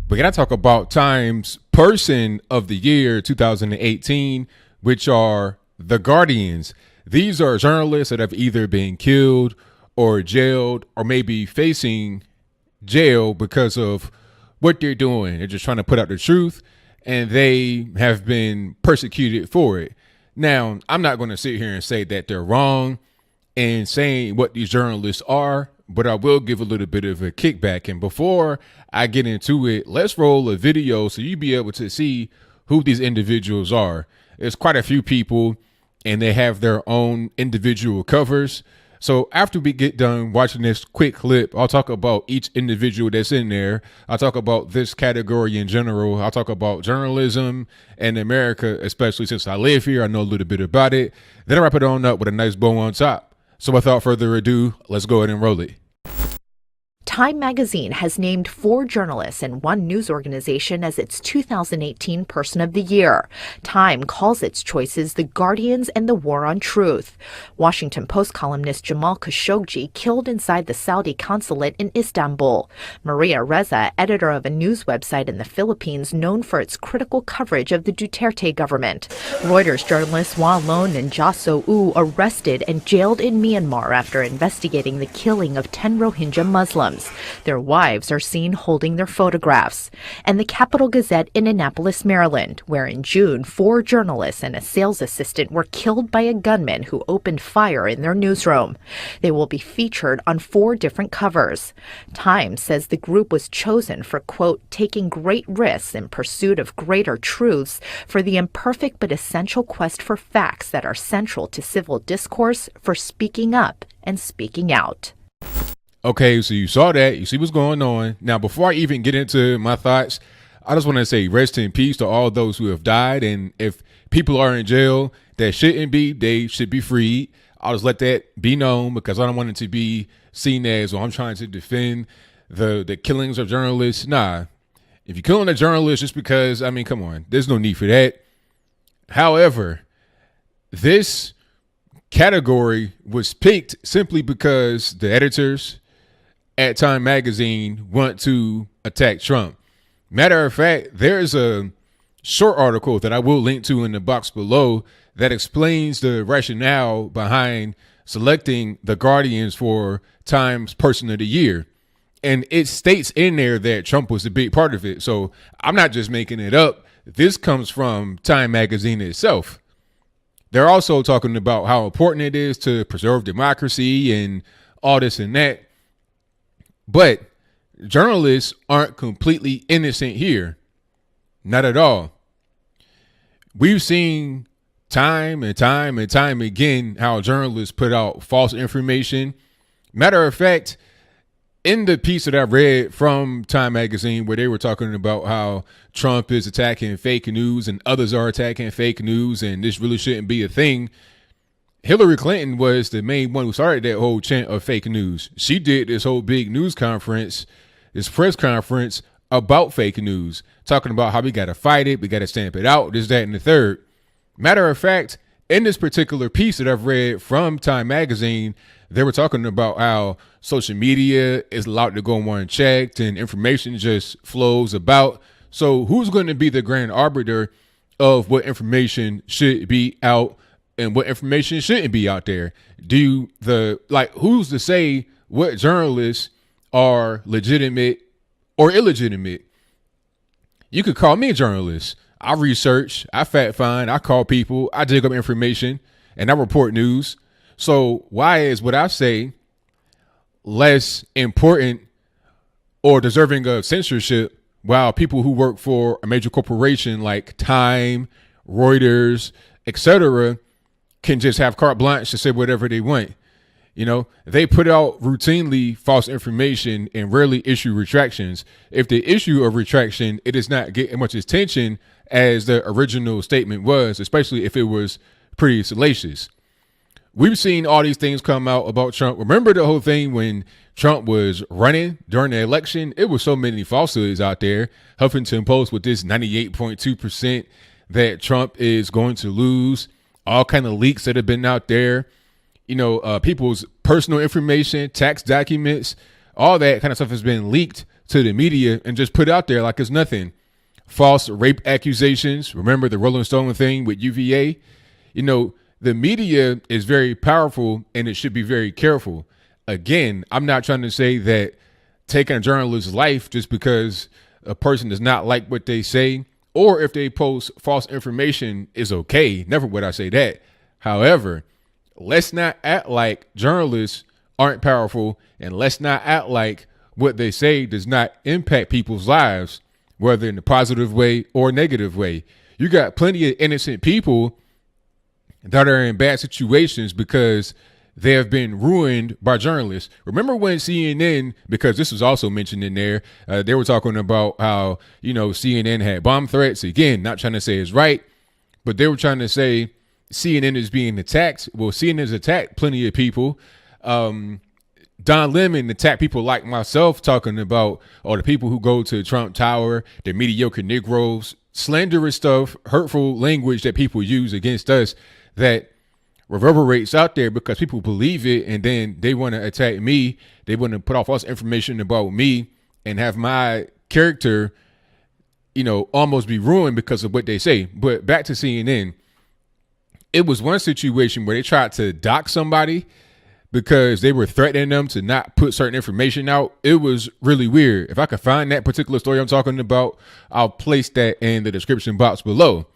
But can I talk about Time's Person of the Year 2018, which are the Guardians. These are journalists that have either been killed or jailed or maybe facing jail because of what they're doing. They're just trying to put out the truth, and they have been persecuted for it. Now, I'm not going to sit here and say that they're wrong in saying what these journalists are, but I will give a little bit of a kickback. And before I get into it, let's roll a video so you'll be able to see who these individuals are. There's quite a few people, and they have their own individual covers. So after we get done watching this quick clip, I'll talk about each individual that's in there. I'll talk about this category in general. I'll talk about journalism and America, especially since I live here. I know a little bit about it. Then I'll wrap it on up with a nice bow on top. So without further ado, let's go ahead and roll it. Time magazine has named 4 journalists and 1 news organization as its 2018 Person of the Year. Time calls its choices the Guardians and the War on Truth. Washington Post columnist Jamal Khashoggi killed inside the Saudi consulate in Istanbul. Maria Reza, editor of a news website in the Philippines known for its critical coverage of the Duterte government. Reuters journalist Wa Lon and Ja So-u arrested and jailed in Myanmar after investigating the killing of 10 Rohingya Muslims. Their wives are seen holding their photographs. And the Capital Gazette in Annapolis, Maryland, where in June 4 journalists and a sales assistant were killed by a gunman who opened fire in their newsroom. They will be featured on 4 different covers. Time says the group was chosen for, quote, taking great risks in pursuit of greater truths for the imperfect but essential quest for facts that are central to civil discourse, for speaking up and speaking out. Okay, so you saw that. You see what's going on. Now, before I even get into my thoughts, I just want to say rest in peace to all those who have died. And if people are in jail that shouldn't be, they should be freed. I'll just let that be known because I don't want it to be seen as, well, I'm trying to defend the killings of journalists. Nah, if you're killing a journalist just because, I mean, come on, there's no need for that. However, this category was picked simply because the editors at Time Magazine want to attack Trump. Matter of fact, there's a short article that I will link to in the box below that explains the rationale behind selecting the Guardians for Time's Person of the Year. And it states in there that Trump was a big part of it. So I'm not just making it up. This comes from Time Magazine itself. They're also talking about how important it is to preserve democracy and all this and that. But journalists aren't completely innocent here. Not at all. We've seen time and time and time again how journalists put out false information. Matter of fact, in the piece that I read from Time Magazine where they were talking about how Trump is attacking fake news and others are attacking fake news and this really shouldn't be a thing, Hillary Clinton was the main one who started that whole chant of fake news. She did this whole big news conference, this press conference about fake news, talking about how we got to fight it, we got to stamp it out, this, that, and the third. Matter of fact, in this particular piece that I've read from Time Magazine, they were talking about how social media is allowed to go unchecked and information just flows about. So who's going to be the grand arbiter of what information should be out and what information shouldn't be out there? Who's to say what journalists are legitimate or illegitimate? You could call me a journalist. I research, I fact find, I call people, I dig up information, and I report news. So why is what I say less important or deserving of censorship while people who work for a major corporation like Time, Reuters, etc., can just have carte blanche to say whatever they want? You know, they put out routinely false information and rarely issue retractions. If they issue a retraction, it does not get as much attention as the original statement was, especially if it was pretty salacious. We've seen all these things come out about Trump. Remember the whole thing when Trump was running during the election? It was so many falsehoods out there. Huffington Post with this 98.2% that Trump is going to lose. All kind of leaks that have been out there. You know, people's personal information, tax documents, all that kind of stuff has been leaked to the media and just put out there like it's nothing. False rape accusations. Remember the Rolling Stone thing with UVA? The media is very powerful and it should be very careful. Again, I'm not trying to say that taking a journalist's life just because a person does not like what they say or if they post false information is okay. Never would I say that. However, let's not act like journalists aren't powerful, and let's not act like what they say does not impact people's lives, whether in a positive way or negative way. You got plenty of innocent people that are in bad situations because they have been ruined by journalists. Remember when CNN, because this was also mentioned in there, they were talking about how, CNN had bomb threats. Again, not trying to say it's right, but they were trying to say CNN is being attacked. Well, CNN has attacked plenty of people. Don Lemon attacked people like myself, talking about the people who go to Trump Tower, the mediocre Negroes, slanderous stuff, hurtful language that people use against us that reverberates out there because people believe it, and then they want to attack me. They want to put off false information about me and have my character, almost be ruined because of what they say. But back to CNN, it was one situation where they tried to dox somebody because they were threatening them to not put certain information out. It was really weird. If I could find that particular story I'm talking about, I'll place that in the description box below.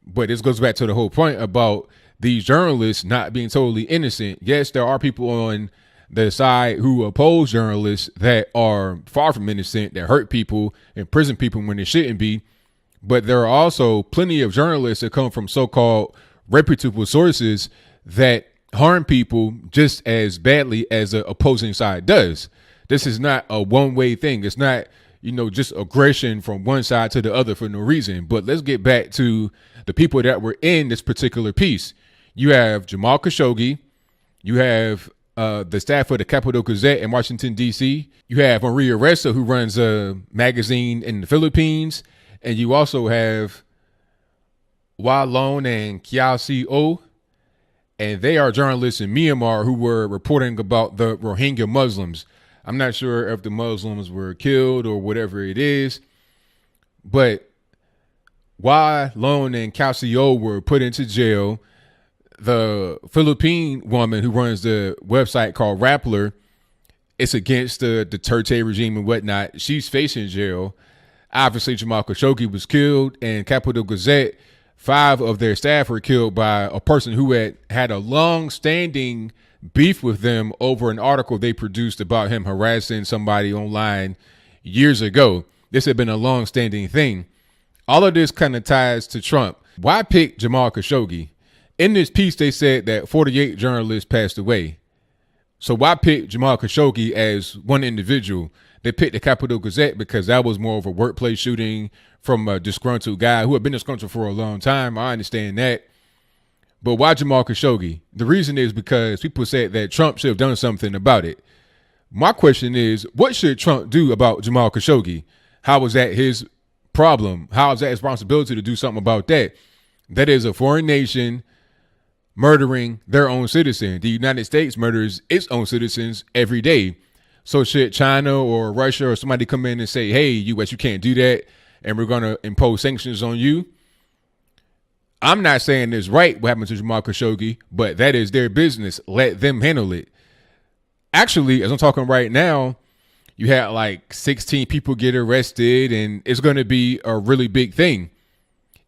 But this goes back to the whole point about these journalists not being totally innocent. Yes, there are people on the side who oppose journalists that are far from innocent, that hurt people, imprison people when they shouldn't be. But there are also plenty of journalists that come from so-called reputable sources that harm people just as badly as the opposing side does. This is not a one-way thing. It's not, just aggression from one side to the other for no reason. But let's get back to the people that were in this particular piece. You have Jamal Khashoggi. You have the staff of the Capital Gazette in Washington, D.C. You have Maria Ressa, who runs a magazine in the Philippines. And you also have Walon and Kiao O. And they are journalists in Myanmar who were reporting about the Rohingya Muslims. I'm not sure if the Muslims were killed or whatever it is, but Walon and Kiao were put into jail. The Philippine woman who runs the website called Rappler, it's against the Duterte regime and whatnot. She's facing jail. Obviously, Jamal Khashoggi was killed, and Capital Gazette, 5 of their staff were killed by a person who had a long-standing beef with them over an article they produced about him harassing somebody online years ago. This had been a long-standing thing. All of this kind of ties to Trump. Why pick Jamal Khashoggi? In this piece, they said that 48 journalists passed away. So why pick Jamal Khashoggi as one individual? They picked the Capital Gazette because that was more of a workplace shooting from a disgruntled guy who had been disgruntled for a long time. I understand that. But why Jamal Khashoggi? The reason is because people said that Trump should have done something about it. My question is, what should Trump do about Jamal Khashoggi? How was that his problem? How is that his responsibility to do something about that? That is a foreign nation murdering their own citizen. The United States murders its own citizens every day. So should China or Russia or somebody come in and say, hey, U.S., you can't do that, and we're going to impose sanctions on you? I'm not saying it's right what happened to Jamal Khashoggi, but that is their business. Let them handle it. Actually, as I'm talking right now, you had like 16 people get arrested, and it's going to be a really big thing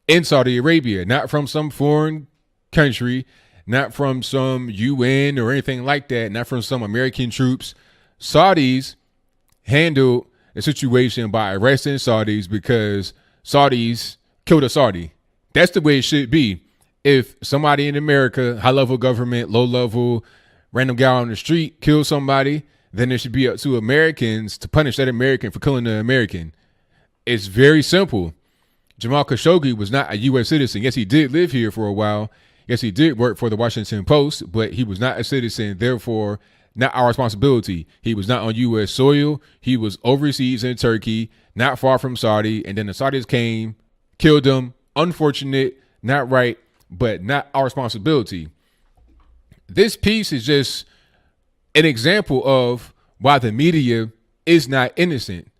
in Saudi Arabia, not from some foreign country, not from some UN or anything like that, not from some American troops. Saudis handled the situation by arresting Saudis because Saudis killed a Saudi. That's the way it should be. If somebody in America, high-level government, low-level, random guy on the street kills somebody, then it should be up to Americans to punish that American for killing the American. It's very simple. Jamal Khashoggi was not a U.S. citizen. Yes, he did live here for a while. Yes, he did work for the Washington Post, but he was not a citizen, therefore not our responsibility. He was not on U.S. soil. He was overseas in Turkey, not far from Saudi, and then the Saudis came, killed him. Unfortunate, not right, but not our responsibility. This piece is just an example of why the media is not innocent.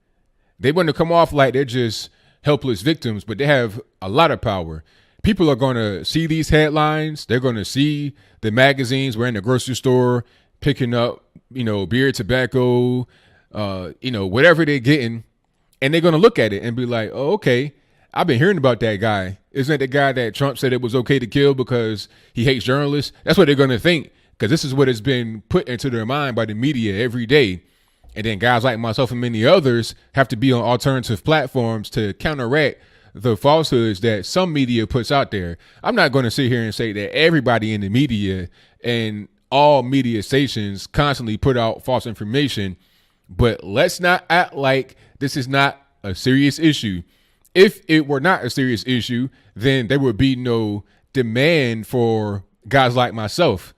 They want to come off like they're just helpless victims, but they have a lot of power. People are going to see these headlines. They're going to see the magazines. We're in the grocery store picking up, beer, tobacco, whatever they're getting. And they're going to look at it and be like, oh, okay, I've been hearing about that guy. Isn't that the guy that Trump said it was okay to kill because he hates journalists? That's what they're going to think, because this is what has been put into their mind by the media every day. And then guys like myself and many others have to be on alternative platforms to counteract the falsehoods that some media puts out there. I'm not going to sit here and say that everybody in the media and all media stations constantly put out false information, but let's not act like this is not a serious issue. If it were not a serious issue, then there would be no demand for guys like myself.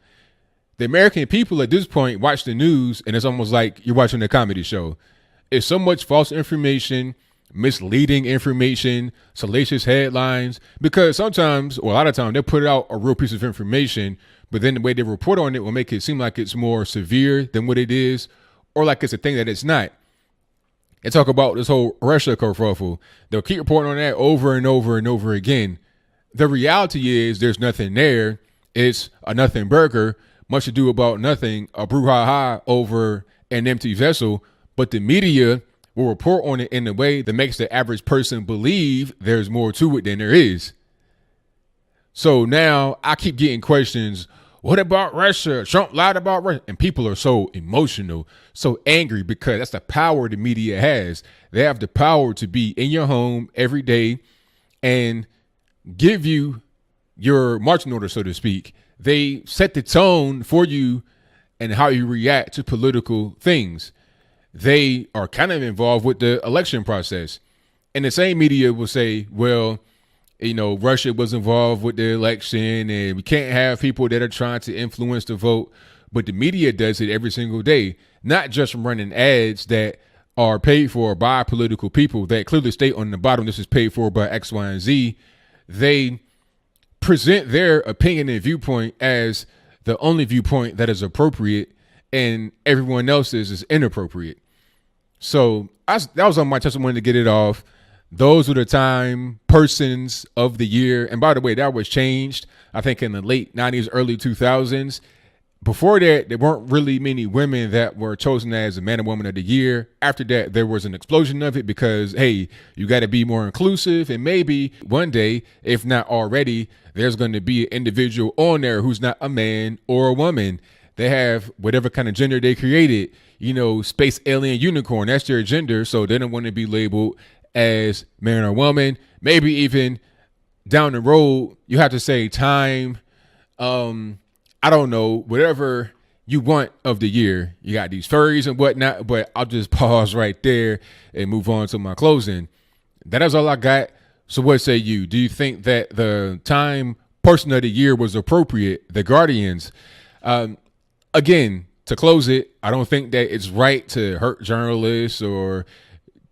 The American people at this point watch the news, and it's almost like you're watching a comedy show. It's so much false information, misleading information, salacious headlines, because sometimes, or a lot of times, they'll put out a real piece of information, but then the way they report on it will make it seem like it's more severe than what it is, or like it's a thing that it's not. And talk about this whole Russia kerfuffle. They'll keep reporting on that over and over and over again. The reality is there's nothing there. It's a nothing burger, much ado about nothing, a brouhaha over an empty vessel. But the media will report on it in a way that makes the average person believe there's more to it than there is. So now I keep getting questions. What about Russia? Trump lied about Russia. And people are so emotional, so angry, because that's the power the media has. They have the power to be in your home every day and give you your marching order, so to speak. They set the tone for you and how you react to political things. They are kind of involved with the election process. And the same media will say, well, Russia was involved with the election and we can't have people that are trying to influence the vote. But the media does it every single day, not just from running ads that are paid for by political people that clearly state on the bottom, this is paid for by X, Y, and Z. They present their opinion and viewpoint as the only viewpoint that is appropriate, and everyone else's is inappropriate. So that was on my testimony to get it off. Those were the Time Persons of the Year. And by the way, that was changed, I think, in the late 90s, early 2000s. Before that, there weren't really many women that were chosen as a Man and Woman of the Year. After that, there was an explosion of it because, hey, you got to be more inclusive. And maybe one day, if not already, there's going to be an individual on there who's not a man or a woman. They have whatever kind of gender they created, space alien unicorn. That's their gender. So they don't want to be labeled as man or woman. Maybe even down the road, you have to say time. I don't know, whatever you want of the year. You got these furries and whatnot, but I'll just pause right there and move on to my closing. That is all I got. So what say you? Do you think that the Time Person of the Year was appropriate? The Guardians. Again, to close it, I don't think that it's right to hurt journalists or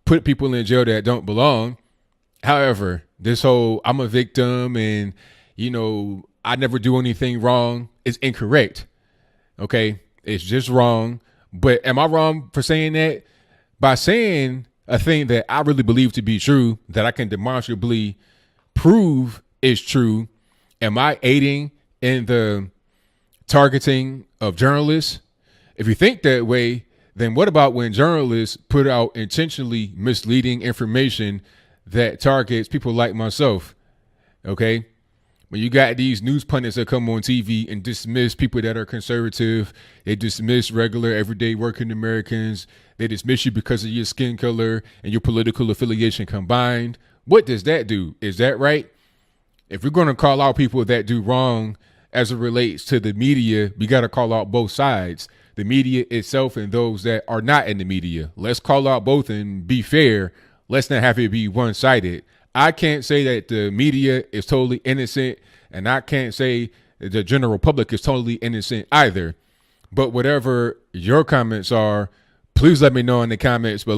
put people in jail that don't belong. However, this whole I'm a victim and, I never do anything wrong is incorrect. Okay. It's just wrong. But am I wrong for saying that? By saying a thing that I really believe to be true, that I can demonstrably prove is true, am I aiding in the targeting of journalists? If you think that way, then what about when journalists put out intentionally misleading information that targets people like myself? Okay. When you got these news pundits that come on TV and dismiss people that are conservative, they dismiss regular, everyday working Americans. They dismiss you because of your skin color and your political affiliation combined. What does that do? Is that right? If we're going to call out people that do wrong as it relates to the media, we got to call out both sides, the media itself and those that are not in the media. Let's call out both and be fair. Let's not have it be one-sided. I can't say that the media is totally innocent, and I can't say the general public is totally innocent either. But whatever your comments are, please let me know in the comments below.